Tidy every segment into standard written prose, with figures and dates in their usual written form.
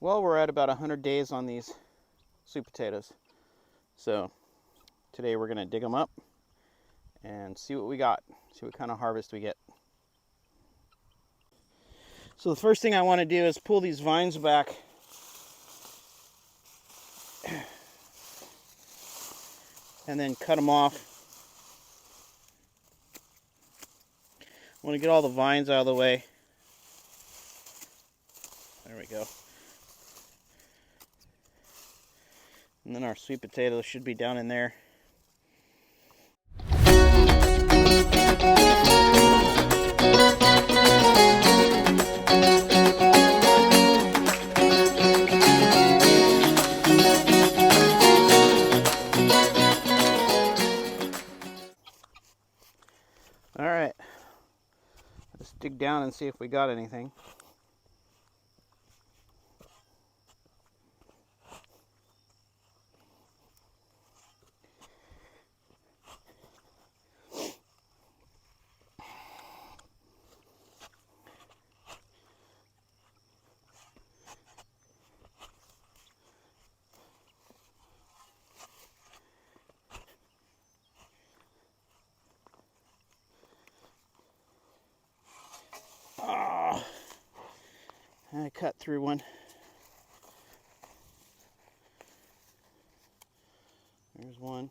Well, we're at about 100 days on these sweet potatoes. So today we're going to dig them up and see what we got, see what kind of harvest we get. So the first thing I want to do is pull these vines back. And then cut them off. I want to get all the vines out of the way. There we go. And then our sweet potatoes should be down in there. All right, let's dig down and see if we got anything. Oh, I cut through one. There's one.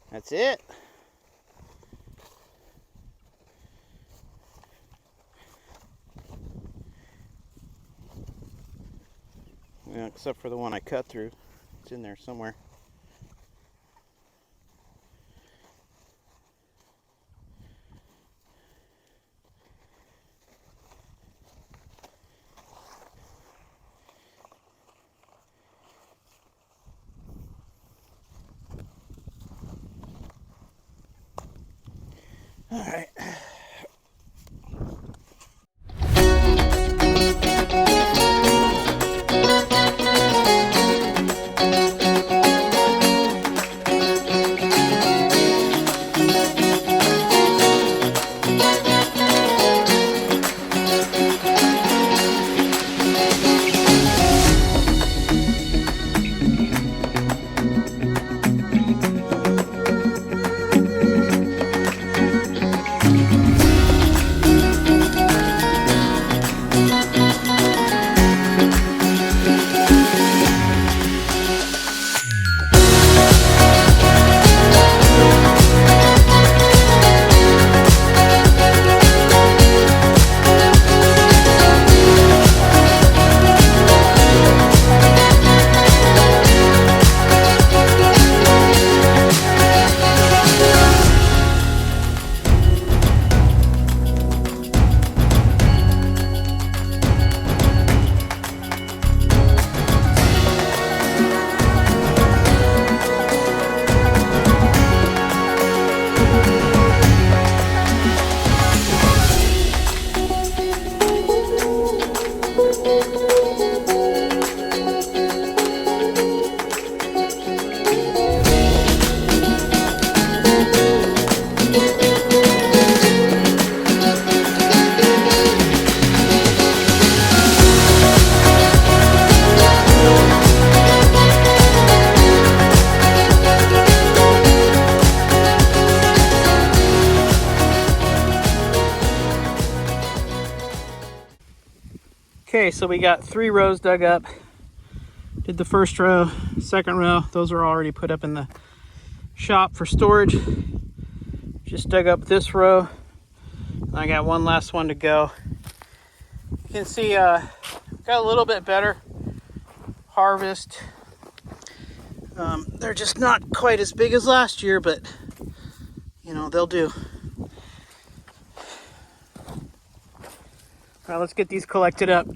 That's it. Yeah, except for the one I cut through. It's in there somewhere. All right. Okay, so we got 3 rows dug up. Did the first row, second row. Those are already put up in the shop for storage. Just dug up this row. I got one last one to go. You can see got a little bit better harvest. They're just not quite as big as last year, but you know, they'll do. All right, let's get these collected up.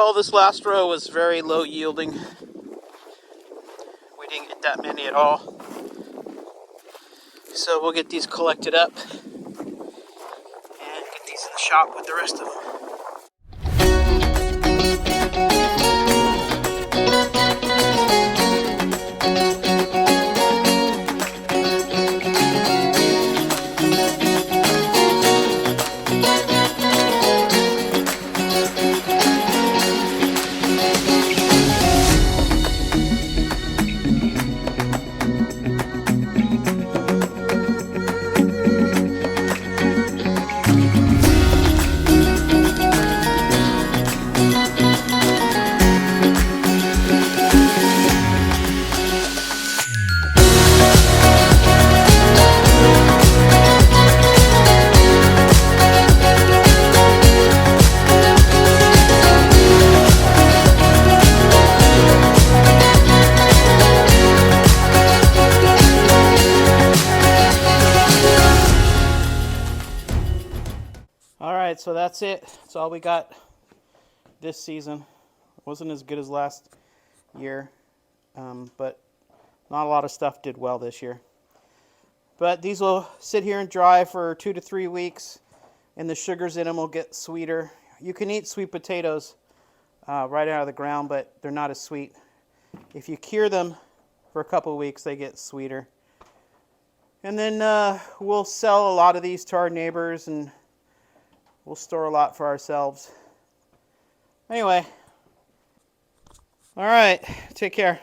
Well, this last row was very low yielding. We didn't get that many at all. So we'll get these collected up and get these in the shop with the rest of them. Alright, so that's it. That's all we got this season. It wasn't as good as last year, but not a lot of stuff did well this year. But these will sit here and dry for 2 to 3 weeks, and the sugars in them will get sweeter. You can eat sweet potatoes right out of the ground, but they're not as sweet. If you cure them for a couple of weeks, they get sweeter. And then we'll sell a lot of these to our neighbors, and we'll store a lot for ourselves. Anyway, all right, take care.